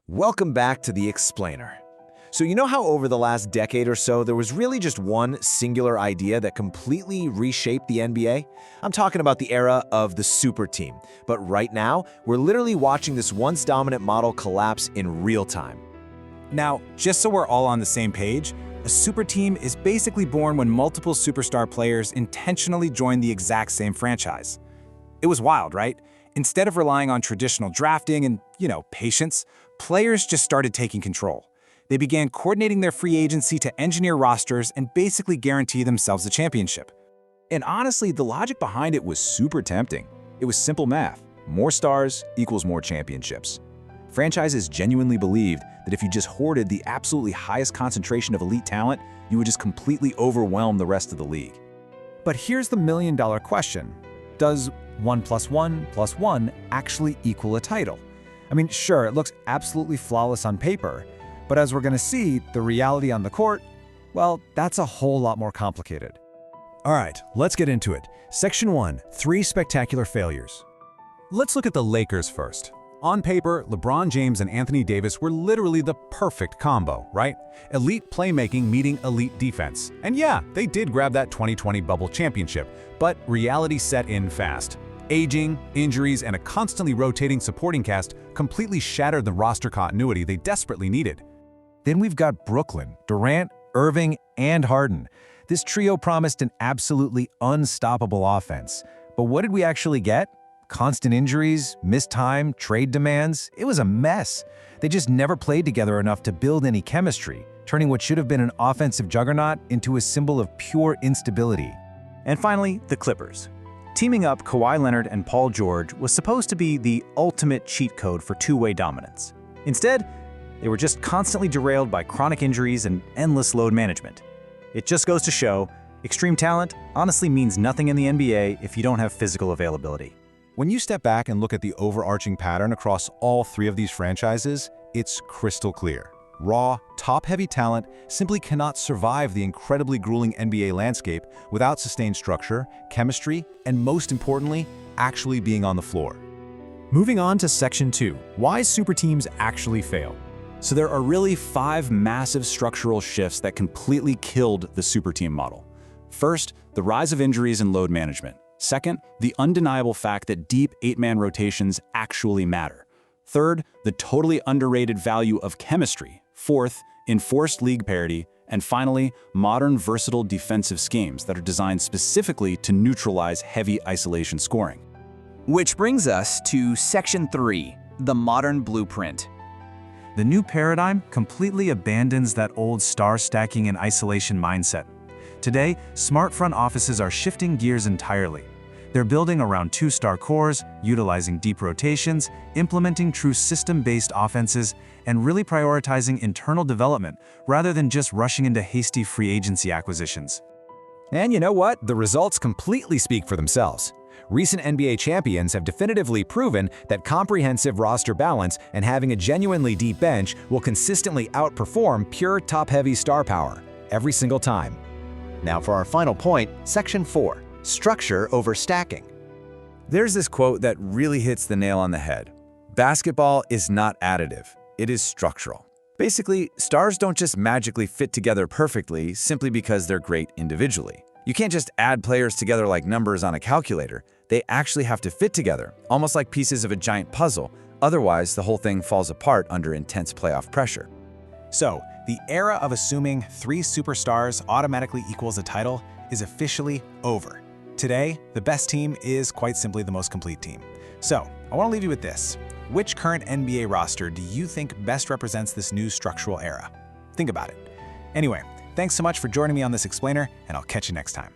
Welcome back to The Explainer. So you know how over the last decade or so, there was really just one singular idea that completely reshaped the NBA? I'm talking about the era of the super team. But right now, we're literally watching this once dominant model collapse in real time. Now, just so we're all on the same page, a super team is basically born when multiple superstar players intentionally join the exact same franchise. It was wild, right? Instead of relying on traditional drafting and, patience, players just started taking control. They began coordinating their free agency to engineer rosters and basically guarantee themselves a championship. And honestly, the logic behind it was super tempting. It was simple math. More stars equals more championships. Franchises genuinely believed that if you just hoarded the absolutely highest concentration of elite talent, you would just completely overwhelm the rest of the league. But here's the million-dollar question. Does 1 + 1 + 1 actually equal a title? I mean, sure, it looks absolutely flawless on paper, but as we're going to see, the reality on the court, well, that's a whole lot more complicated. All right, let's get into it. Section 1, 3 spectacular failures. Let's look at the Lakers first. On paper, LeBron James and Anthony Davis were literally the perfect combo, right? Elite playmaking meeting elite defense. And yeah, they did grab that 2020 bubble championship, but reality set in fast. Aging, injuries, and a constantly rotating supporting cast completely shattered the roster continuity they desperately needed. Then we've got Brooklyn, Durant, Irving, and Harden. This trio promised an absolutely unstoppable offense. But what did we actually get? Constant injuries, missed time, trade demands. It was a mess. They just never played together enough to build any chemistry, turning what should have been an offensive juggernaut into a symbol of pure instability. And finally, the Clippers. Teaming up Kawhi Leonard and Paul George was supposed to be the ultimate cheat code for two-way dominance. Instead, they were just constantly derailed by chronic injuries and endless load management. It just goes to show, extreme talent honestly means nothing in the NBA if you don't have physical availability. When you step back and look at the overarching pattern across all three of these franchises, it's crystal clear. Raw, top-heavy talent simply cannot survive the incredibly grueling NBA landscape without sustained structure, chemistry, and most importantly, actually being on the floor. Moving on to Section 2, why super teams actually fail. So there are really 5 massive structural shifts that completely killed the super team model. First, the rise of injuries and load management. Second, the undeniable fact that deep 8-man rotations actually matter. Third, the totally underrated value of chemistry. Fourth, enforced league parity. And finally, modern versatile defensive schemes that are designed specifically to neutralize heavy isolation scoring. Which brings us to Section 3, the modern blueprint. The new paradigm completely abandons that old star stacking and isolation mindset. Today, smart front offices are shifting gears entirely. They're building around 2-star cores, utilizing deep rotations, implementing true system-based offenses, and really prioritizing internal development rather than just rushing into hasty free agency acquisitions. And you know what? The results completely speak for themselves. Recent NBA champions have definitively proven that comprehensive roster balance and having a genuinely deep bench will consistently outperform pure top-heavy star power every single time. Now for our final point, Section 4, structure over stacking. There's this quote that really hits the nail on the head. Basketball is not additive, it is structural. Basically, stars don't just magically fit together perfectly simply because they're great individually. You can't just add players together like numbers on a calculator. They actually have to fit together, almost like pieces of a giant puzzle. Otherwise, the whole thing falls apart under intense playoff pressure. So, the era of assuming 3 superstars automatically equals a title is officially over. Today, the best team is quite simply the most complete team. So, I want to leave you with this. Which current NBA roster do you think best represents this new structural era? Think about it. Anyway, thanks so much for joining me on this explainer, and I'll catch you next time.